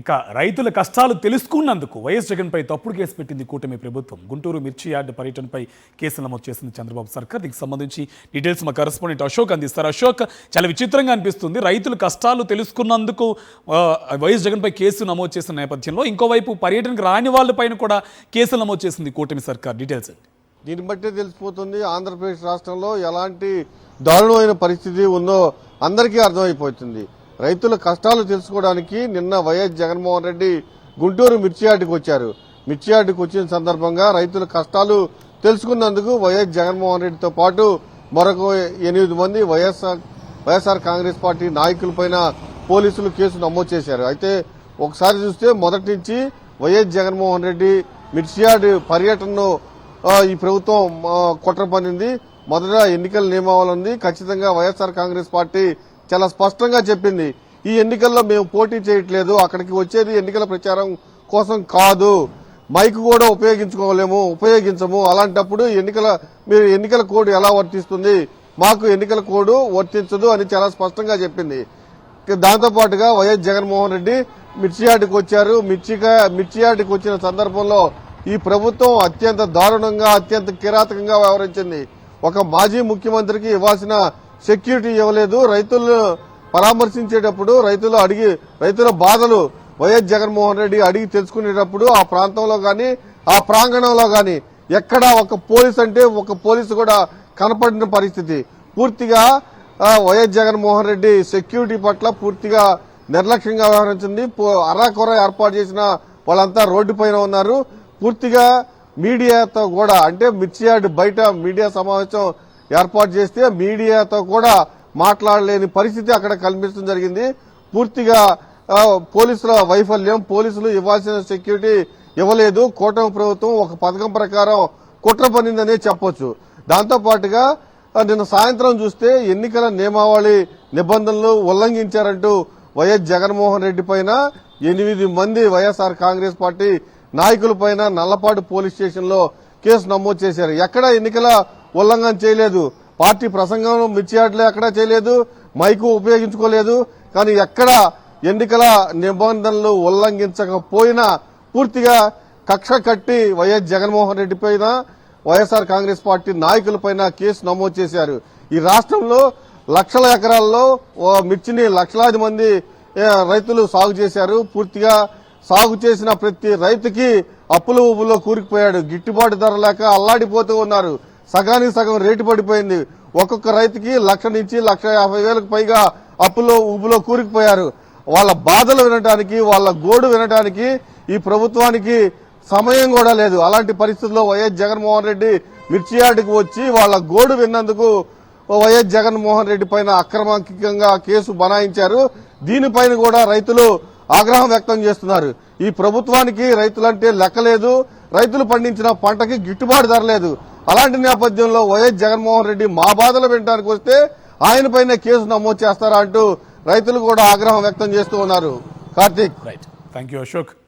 ఇక రైతుల కష్టాలు తెలుసుకున్నందుకు వైఎస్ జగన్పై తప్పుడు కేసు పెట్టింది కూటమి ప్రభుత్వం. గుంటూరు మిర్చి యార్డు పర్యటనపై కేసులు నమోదు చేసింది చంద్రబాబు సర్కార్. దీనికి సంబంధించి డీటెయిల్స్ మా కరెస్పాండెంట్ అశోక్ అందిస్తారు. అశోక్, చాలా విచిత్రంగా అనిపిస్తుంది. రైతుల కష్టాలు తెలుసుకున్నందుకు వైఎస్ జగన్పై కేసు నమోదు చేసిన నేపథ్యంలో ఇంకోవైపు పర్యటనకు రాని వాళ్ళపైన కూడా కేసులు నమోదు చేసింది కూటమి సర్కార్. డీటెయిల్స్ దీన్ని బట్టే తెలిసిపోతుంది ఆంధ్రప్రదేశ్ రాష్ట్రంలో ఎలాంటి దారుణమైన పరిస్థితి ఉందో అందరికీ అర్థమైపోతుంది. రైతుల కష్టాలు తెలుసుకోవడానికి నిన్న వైఎస్ జగన్మోహన్ రెడ్డి గుంటూరు మిర్చి యార్డుకు వచ్చారు. మిర్చి యార్డుకు వచ్చిన సందర్భంగా రైతుల కష్టాలు తెలుసుకున్నందుకు వైఎస్ జగన్మోహన్ రెడ్డితో పాటు మరొక 8 మంది వైఎస్ఆర్ కాంగ్రెస్ పార్టీ నాయకులపైన పోలీసులు కేసు నమోదు చేశారు. అయితే ఒకసారి చూస్తే మొదటి నుంచి వైఎస్ జగన్మోహన్ రెడ్డి మిర్చి యార్డు పర్యటనను ఈ ప్రభుత్వం కుట్ర పన్నింది. మొదట ఎన్నికల నియమావళి ఉంది. ఖచ్చితంగా వైఎస్ఆర్ కాంగ్రెస్ పార్టీ చాలా స్పష్టంగా చెప్పింది, ఈ ఎన్నికల్లో మేము పోటీ చేయట్లేదు, అక్కడికి వచ్చేది ఎన్నికల ప్రచారం కోసం కాదు, మైక్ కూడా ఉపయోగించము. అలాంటప్పుడు మీరు ఎన్నికల కోడ్ ఎలా వర్తిస్తుంది, మాకు ఎన్నికల కోడ్ వర్తించదు అని చాలా స్పష్టంగా చెప్పింది. దాంతో పాటుగా వైఎస్ జగన్మోహన్ రెడ్డి మిర్చి యార్డుకు వచ్చారు. మిర్చి యార్డుకు వచ్చిన సందర్భంలో ఈ ప్రభుత్వం అత్యంత దారుణంగా, అత్యంత కిరాతకంగా వ్యవహరించింది. ఒక మాజీ ముఖ్యమంత్రికి ఇవ్వాల్సిన సెక్యూరిటీ ఇవ్వలేదు. రైతులను పరామర్శించేటప్పుడు రైతుల బాధలు వైఎస్ జగన్మోహన్ రెడ్డి అడిగి తెలుసుకునేటప్పుడు ఆ ప్రాంతంలో గాని ఆ ప్రాంగణంలో గాని ఎక్కడా ఒక పోలీసు కూడా కనపడిన పరిస్థితి. పూర్తిగా వైఎస్ జగన్మోహన్ రెడ్డి సెక్యూరిటీ పట్ల పూర్తిగా నిర్లక్ష్యంగా వ్యవహరించింది. అరాకొర ఏర్పాటు చేసిన వాళ్ళంతా రోడ్డుపైన ఉన్నారు. పూర్తిగా మీడియాతో కూడా, అంటే మిర్చి యార్డు బయట మీడియా సమావేశం ఏర్పాటు చేస్తే మీడియాతో కూడా మాట్లాడలేని పరిస్థితి అక్కడ కనిపించడం జరిగింది. పూర్తిగా పోలీసుల వైఫల్యం, పోలీసులు ఇవ్వాల్సిన సెక్యూరిటీ ఇవ్వలేదు. కూటమి ప్రభుత్వం ఒక పథకం ప్రకారం కుట్ర పన్నిందనే చెప్పొచ్చు. దాంతో పాటుగా నిన్న సాయంత్రం చూస్తే ఎన్నికల నియమావళి నిబంధనలు ఉల్లంఘించారంటూ వైఎస్ జగన్మోహన్ రెడ్డి పైన 8 మంది వైఎస్ఆర్ కాంగ్రెస్ పార్టీ నాయకులపైన నల్లపాడు పోలీస్ స్టేషన్ లో కేసు నమోదు చేశారు. ఎక్కడ ఎన్నికల ఉల్లంఘన చేయలేదు. పార్టీ ప్రసంగం మిర్చి యార్డులో ఎక్కడా చేయలేదు, మైకు ఉపయోగించుకోలేదు. కానీ ఎక్కడ ఎన్నికల నిబంధనలు ఉల్లంఘించకపోయినా పూర్తిగా కక్ష కట్టి వైఎస్ జగన్మోహన్ రెడ్డి పైన వైఎస్ఆర్ కాంగ్రెస్ పార్టీ నాయకులపైన కేసు నమోదు చేశారు. ఈ రాష్ట్రంలో లక్షల ఎకరాల్లో మిర్చిని లక్షలాది మంది రైతులు సాగు చేశారు. పూర్తిగా సాగు చేసిన ప్రతి రైతుకి అప్పుల ఊబులో కూరుకుపోయాడు. గిట్టుబాటు ధర లేక అల్లాడిపోతూ ఉన్నారు. సగానికి సగం రేటు పడిపోయింది. ఒక్కొక్క రైతుకి 1,00,000 నుంచి 1,50,000 పైగా అప్పులో ఊబులో కూరుకుపోయారు. వాళ్ళ బాధలు వినడానికి, వాళ్ళ గోడు వినడానికి ఈ ప్రభుత్వానికి సమయం కూడా లేదు. అలాంటి పరిస్థితుల్లో వైఎస్ జగన్మోహన్ రెడ్డి మిర్చి యార్డుకు వచ్చి వాళ్ళ గోడు విన్నందుకు వైఎస్ జగన్మోహన్ రెడ్డి పైన అక్రమంగా కేసు బనాయించారు. దీనిపైన కూడా రైతులు ఆగ్రహం వ్యక్తం చేస్తున్నారు. ఈ ప్రభుత్వానికి రైతులంటే లెక్కలేదు, రైతులు పండించిన పంటకి గిట్టుబాటు ధర లేదు. అలాంటి నేపథ్యంలో వైఎస్ జగన్మోహన్ రెడ్డి మా బాధలు వినడానికి వస్తే ఆయన పైన కేసు నమోదు చేస్తారా అంటూ రైతులు కూడా ఆగ్రహం వ్యక్తం చేస్తూ ఉన్నారు. Karthik, right, thank you Ashok.